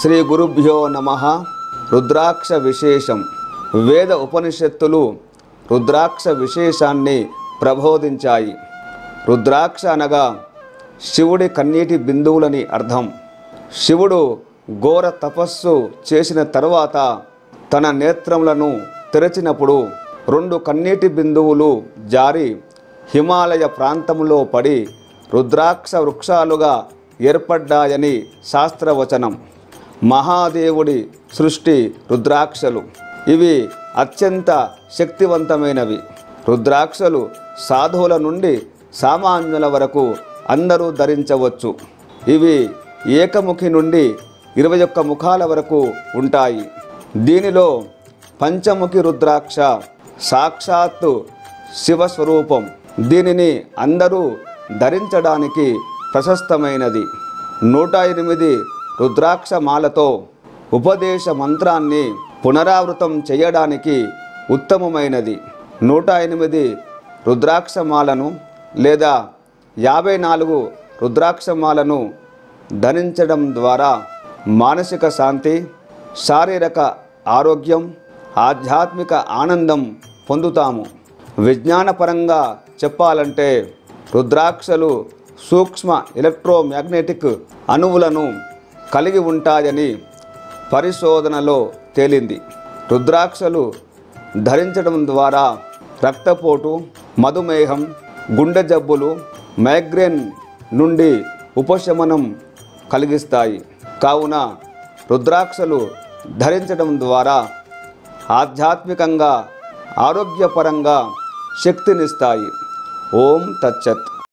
శ్రీ గురుభ్యో నమః. రుద్రాక్ష విశేషం. వేద ఉపనిషత్తులు రుద్రాక్ష విశేషాన్ని ప్రబోధించాయి. రుద్రాక్ష అనగా శివుడి కన్నీటి బిందువులని అర్థం. శివుడు ఘోర తపస్సు చేసిన తరువాత తన నేత్రములను తెరచినప్పుడు 2 కన్నీటి బిందువులు జారి హిమాలయ ప్రాంతంలో పడి రుద్రాక్ష వృక్షాలుగా ఏర్పడ్డాయని శాస్త్రవచనం. మహాదేవుడి సృష్టి రుద్రాక్షలు. ఇవి అత్యంత శక్తివంతమైనవి. రుద్రాక్షలు సాధువుల నుండి సామాన్యుల వరకు అందరూ ధరించవచ్చు. ఇవి ఏకముఖి నుండి 21 ముఖాల వరకు ఉంటాయి. దీనిలో పంచముఖి రుద్రాక్ష సాక్షాత్తు శివస్వరూపం. దీనిని అందరూ ధరించడానికి ప్రశస్తమైనది. 108 రుద్రాక్ష మాలతో ఉపదేశ మంత్రాన్ని పునరావృతం చేయడానికి ఉత్తమమైనది. 108 రుద్రాక్షమాలను లేదా 54 రుద్రాక్షమాలను ధరించడం ద్వారా మానసిక శాంతి, శారీరక ఆరోగ్యం, ఆధ్యాత్మిక ఆనందం పొందుతాము. విజ్ఞానపరంగా చెప్పాలంటే రుద్రాక్షలు సూక్ష్మ ఎలక్ట్రోమాగ్నెటిక్ అణువులను కలిగి ఉంటాయని పరిశోధనలో తేలింది. రుద్రాక్షలు ధరించడం ద్వారా రక్తపోటు, మధుమేహం, గుండె జబ్బులు, మైగ్రేన్ నుండి ఉపశమనం కలిగిస్తాయి. కావున రుద్రాక్షలు ధరించడం ద్వారా ఆధ్యాత్మికంగా, ఆరోగ్యపరంగా శక్తినిస్తాయి. ఓం తచ్చత్.